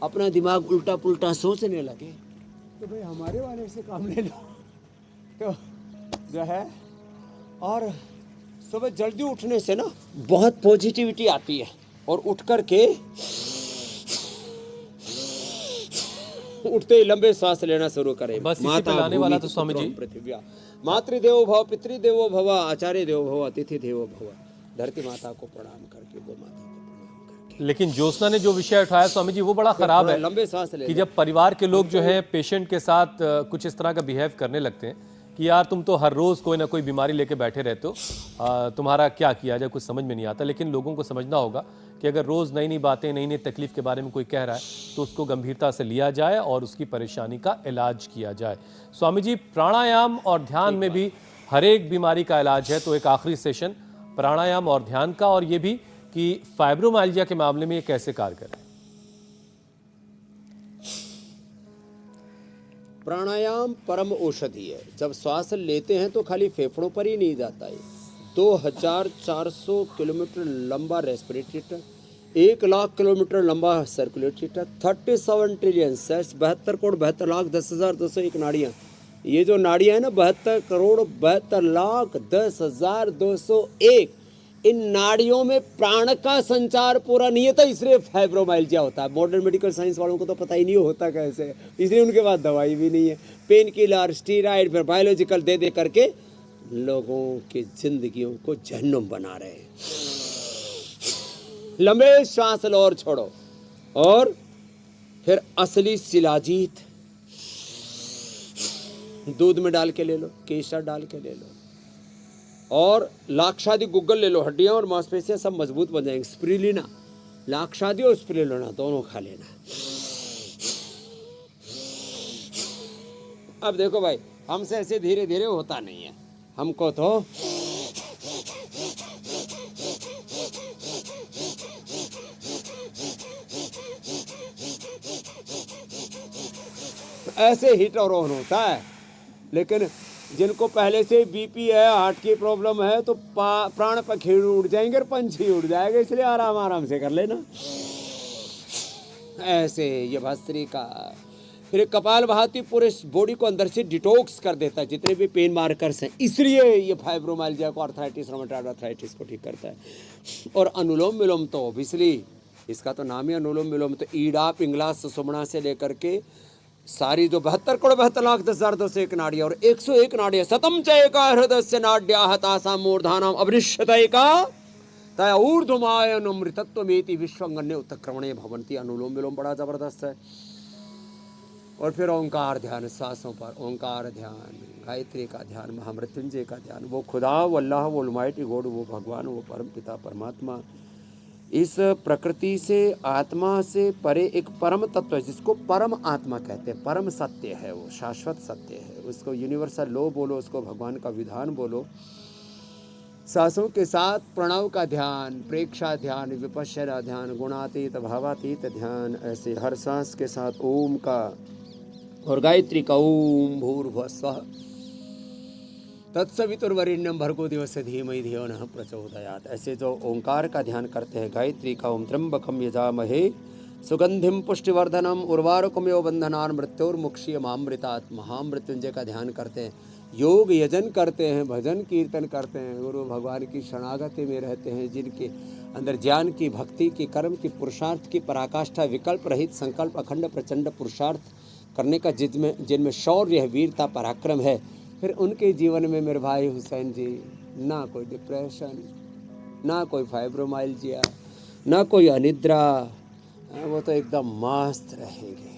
अपना दिमाग उल्टा पुल्टा सोचने लगे, तो भाई हमारे वाले से काम ले लो। तो जो है, और सुबह जल्दी उठने से ना बहुत पॉजिटिविटी आती है। और उठ कर के उठते ही लंबे सांस लेना शुरू करें। बस इसी पे लाने वाला तो स्वामी जी। पृथ्व्या मातृदेवो भव, पितृदेवो भव, आचार्य देवो भव, अतिथि देवो भव। धरती माता को प्रणाम करके, गौ माता को प्रणाम करके। लेकिन ज्योत्सना ने जो विषय उठाया स्वामी जी, वो बड़ा खराब है लंबे सांस ले कि जब परिवार के लोग जो है पेशेंट के साथ कुछ इस तरह का बिहेव करने लगते हैं कि यार तुम तो हर रोज कोई ना कोई बीमारी लेके बैठे रहते हो, तुम्हारा क्या किया जाए कुछ समझ में नहीं आता। लेकिन लोगों को समझना होगा कि अगर रोज नई नई बातें, नई नई तकलीफ के बारे में कोई कह रहा है तो उसको गंभीरता से लिया जाए और उसकी परेशानी का इलाज किया जाए। स्वामी जी, प्राणायाम और ध्यान में भी हर एक बीमारी का इलाज है, तो एक आखिरी सेशन प्राणायाम और ध्यान का, और ये भी कि फाइब्रोमाइल्जिया के मामले में ये कैसे कारगर है। प्राणायाम परम औषधि है। जब श्वास लेते हैं तो खाली फेफड़ों पर ही नहीं जाता है। 2400 किलोमीटर लंबा रेस्पिरेटरी ट्रैक, 1 लाख किलोमीटर लंबा circulatory track, 37 trillion cells, 72 crore 72 lakh 10,201 नाड़ियाँ। ये जो नाड़ियाँ हैं ना, 72 करोड़ 72 लाख 10,201, इन नाड़ियों में प्राण का संचार पूरा नहीं होता, इसलिए फाइब्रोमाइल्जिया होता है। मॉडर्न मेडिकल साइंस वालों को तो पता ही नहीं होता कैसे, इसलिए उनके पास दवाई भी नहीं है। पेन किलर, स्टीराइड, फिर बायोलॉजिकल दे दे करके लोगों की जिंदगियों को जहन्नुम बना रहे हैं। लंबे सांस लो और छोड़ो, और फिर असली शिलाजीत दूध में डाल के ले लो, केसर डाल के ले लो, और लाक्षादी गुग्गल ले लो, हड्डियां और मांसपेशियां सब मजबूत बन जाएंगी। स्प्रिलिना, लाक्षादी और स्प्रिलिना दोनों खा लेना। अब देखो भाई, हमसे ऐसे धीरे धीरे होता नहीं है, हमको तो ऐसे हिट और ऑन होता है। लेकिन जिनको पहले से बीपी है, हार्ट की प्रॉब्लम है, तो प्राण पखेरु उड़ जाएंगे और पंछी उड़ जाएगा, इसलिए आराम आराम से कर लेना ऐसे। ये भस्त्रिका, फिर कपाल भाती पूरे बॉडी को अंदर से डिटॉक्स कर देता है, जितने भी पेन मार्कर्स हैं, इसलिए ये फाइब्रोमाइल्जिया को, आर्थराइटिस, रोमेटॉइड आर्थराइटिस को ठीक करता है। और अनुलोम विलोम तो ऑब्वियसली, इसका तो नाम ही अनुलोम विलोम, तो ईड़ा, पिंगला, सुषुम्ना से लेकर के सारी जो 72,72,10,10 नाड़ियां और 101 नाड़ियां सतम चयका हृदय से नाड्या हतासा मूर्धानाम अवनिश्यतय का तया ऊर्ध्वमायन अमृतत्वमेति विश्वंगन्य उत्क्रमणे भवन्ति। अनुलोम विलोम बड़ा जबरदस्त है। और फिर ओंकार ध्यान, सांसों पर ओंकार ध्यान, गायत्री का ध्यान, महामृत्युंजय का ध्यान। वो खुदा, वो अल्लाह, वो ऑलमाइटी गॉड, वो भगवान, वो परम पिता परमात्मा, इस प्रकृति से, आत्मा से परे एक परम तत्व है जिसको परम आत्मा कहते हैं। परम सत्य है, वो शाश्वत सत्य है। उसको यूनिवर्सल लॉ बोलो, उसको भगवान का विधान बोलो। सांसों के साथ प्रणव का ध्यान, प्रेक्षा ध्यान, विपश्यना ध्यान, गुणातीत भावातीत ध्यान, ऐसे हर सांस के साथ ओम का और गायत्री का ओम भूर्भुवः स्वः तत्सवितुर्वरेण्यं भर्गो देवस्य धीमहि धियो नः प्रचोदयात्। ऐसे जो ओंकार का ध्यान करते हैं, गायत्री का ओम त्र्यंबकम यजामहे सुगंधिम पुष्टिवर्धनम उर्वारुकमेव बंधनान् मृत्योर्मुक्षीयमामृतात्। महामृत्युंजय का ध्यान करते हैं, योग यजन करते हैं, भजन कीर्तन करते हैं, गुरु भगवान की शरणागति में रहते हैं, जिनके अंदर ज्ञान की, भक्ति की, कर्म की, पुरुषार्थ की पराकाष्ठा, विकल्प रहित संकल्प, अखंड प्रचंड पुरुषार्थ करने का जिनमें शौर्य है, वीरता, पराक्रम है, फिर उनके जीवन में मेरे भाई हुसैन जी ना कोई डिप्रेशन, ना कोई फाइब्रोमाइल्जिया, ना कोई अनिद्रा, वो तो एकदम मस्त रहेंगे।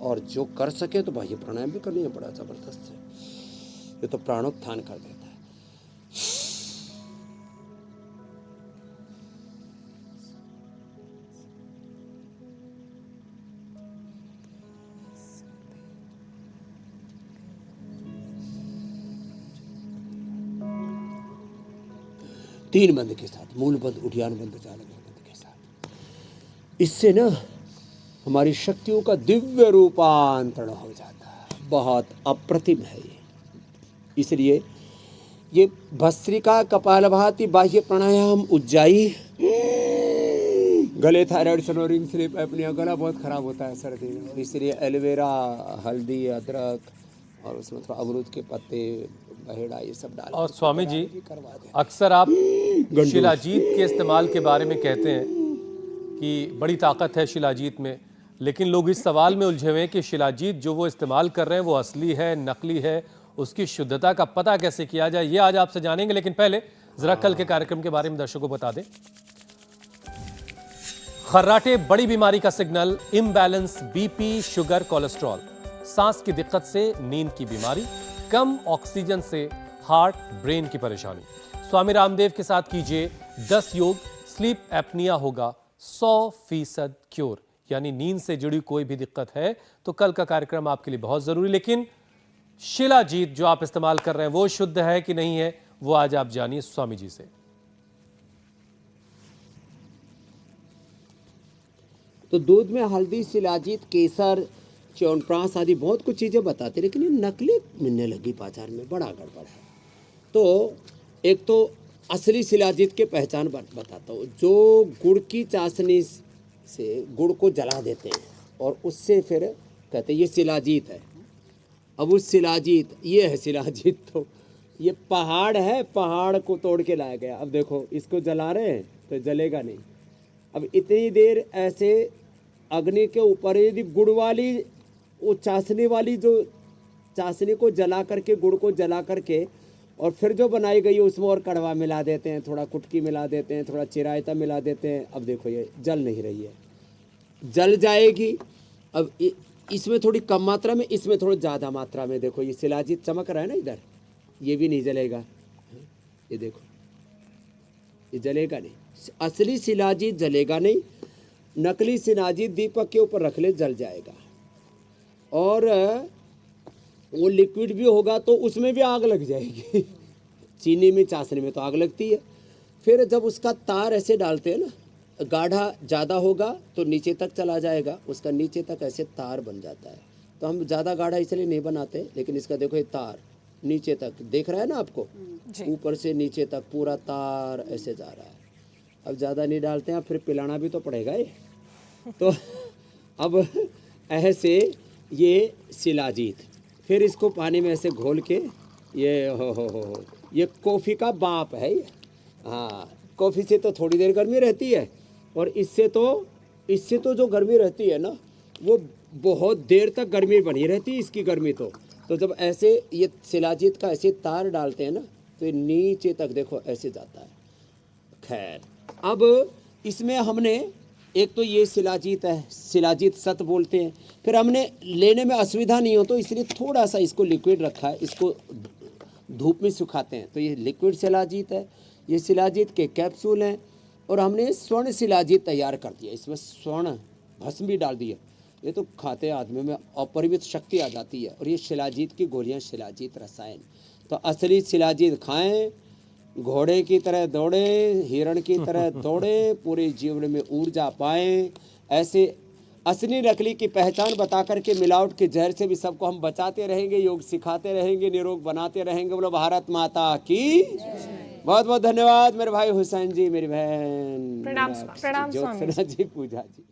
और जो कर सके तो भाई प्राणायाम भी करनी है, बड़ा ज़बरदस्त है, ये तो प्राणोत्थान कर देता है। 3 बंद के साथ, मूल बंद, उद्यान बंद, चालक बंद के साथ। इससे ना हमारी शक्तियों का दिव्य रूपांतरण हो जाता है। बहुत अप्रतिम है ये। इसलिए ये भस्त्रिका, कपालभाति, बाह्य प्राणायाम, उज्जाई, गले थायराइड, सनोरिंग, स्लीप एपनिया, गला बहुत खराब होता है सर्दी में, इसलिए एलोवेरा, हल्दी, अदरक और उसमें थोड़ा अमरूद के पत्ते, बहेड़ा, ये सब डाल। और स्वामी जी, अक्सर आप शिलाजीत के इस्तेमाल के बारे में कहते हैं कि बड़ी ताकत है शिलाजीत में, लेकिन लोग इस सवाल में उलझे हुए हैं कि शिलाजीत जो वो इस्तेमाल कर रहे हैं वो असली है, नकली है, उसकी शुद्धता का पता कैसे किया जाए, ये आज आपसे जानेंगे। लेकिन पहले जरा कल के कार्यक्रम के बारे में दर्शकों को बता दें। खर्राटे बड़ी बीमारी का signal, imbalance BP, sugar, cholesterol, सांस की दिक्कत से नींद की बीमारी, कम ऑक्सीजन से हार्ट, ब्रेन की परेशानी। स्वामी रामदेव के साथ कीजिए 10 योग, स्लीप एपनिया होगा 100% क्योर। यानी नींद से जुड़ी कोई भी दिक्कत है तो कल का कार्यक्रम आपके लिए बहुत जरूरी। लेकिन शिलाजीत जो आप इस्तेमाल कर रहे हैं वो शुद्ध है कि नहीं है, वो आज आप जानिए स्वामी जी से। तो दूध में हल्दी, शिलाजीत, केसर, च्यवनप्राश आदि बहुत कुछ चीज़ें बताते, लेकिन ये नकली मिलने लगी बाजार में, बड़ा गड़बड़ है। तो एक तो असली शिलाजीत के पहचान बताता हूँ। जो गुड़ की चाशनी से गुड़ को जला देते हैं और उससे फिर कहते हैं ये शिलाजीत है। अब उस शिलाजीत, ये है शिलाजीत, तो ये पहाड़ है, पहाड़ को तोड़ के लाया गया। अब देखो इसको जला रहे हैं तो जलेगा नहीं। अब इतनी देर ऐसे अग्नि के ऊपर यदि गुड़ वाली, वो चाशनी वाली, जो चाशनी को जला करके, गुड़ को जला करके और फिर जो बनाई गई है उसमें और कड़वा मिला देते हैं, थोड़ा कुटकी मिला देते हैं, थोड़ा चिरायता मिला देते हैं। अब देखो ये जल नहीं रही है, जल जाएगी। अब इसमें थोड़ी कम मात्रा में, इसमें थोड़ी ज़्यादा मात्रा में। देखो ये शिलाजीत चमक रहा है ना इधर, ये भी नहीं जलेगा। ये देखो ये जलेगा नहीं, असली शिलाजीत जलेगा नहीं। नकली शिलाजीत दीपक के ऊपर रख ले, जल जाएगा। और वो लिक्विड भी होगा तो उसमें भी आग लग जाएगी। चीनी में, चाशनी में तो आग लगती है। फिर जब उसका तार ऐसे डालते हैं ना, गाढ़ा ज़्यादा होगा तो नीचे तक चला जाएगा, उसका नीचे तक ऐसे तार बन जाता है। तो हम ज़्यादा गाढ़ा इसलिए नहीं बनाते, लेकिन इसका देखो ये तार नीचे तक देख रहा है ना आपको, ऊपर से नीचे तक पूरा तार ऐसे जा रहा है। अब ज़्यादा नहीं डालते हैं, फिर पिलाना भी तो पड़ेगा ये। तो अब ऐसे ये शिलाजीत, फिर इसको पानी में ऐसे घोल के, ये हो ये कॉफ़ी का बाप है ये। हाँ, कॉफ़ी से तो थोड़ी देर गर्मी रहती है, और इससे तो जो गर्मी रहती है ना, वो बहुत देर तक गर्मी बनी रहती है इसकी गर्मी। तो जब ऐसे ये शिलाजीत का ऐसे तार डालते हैं ना तो ये नीचे तक देखो ऐसे जाता है। खैर, अब इसमें हमने एक तो ये शिलाजीत है, शिलाजीत सत बोलते हैं। फिर हमने लेने में असुविधा नहीं हो तो इसलिए थोड़ा सा इसको लिक्विड रखा है, इसको धूप में सुखाते हैं। तो ये लिक्विड शिलाजीत है, ये शिलाजीत के कैप्सूल हैं। और हमने स्वर्ण शिलाजीत तैयार कर दिया, इसमें स्वर्ण भस्म भी डाल दिया। ये तो खाते आदमी में अपरिमित शक्ति आ जाती है। और ये शिलाजीत की गोलियां, शिलाजीत रसायन। तो असली शिलाजीत खाएं, घोड़े की तरह दौड़े, हिरण की तरह दौड़े, पूरे जीवन में ऊर्जा पाएं। ऐसे असली नकली की पहचान बता करके मिलावट के जहर से भी सबको हम बचाते रहेंगे, योग सिखाते रहेंगे, निरोग बनाते रहेंगे। बोलो भारत माता की। बहुत बहुत धन्यवाद मेरे भाई हुसैन जी, मेरी बहन प्रणाम प्रणाम स्वामी ज्योत्सना जी, पूजा जी।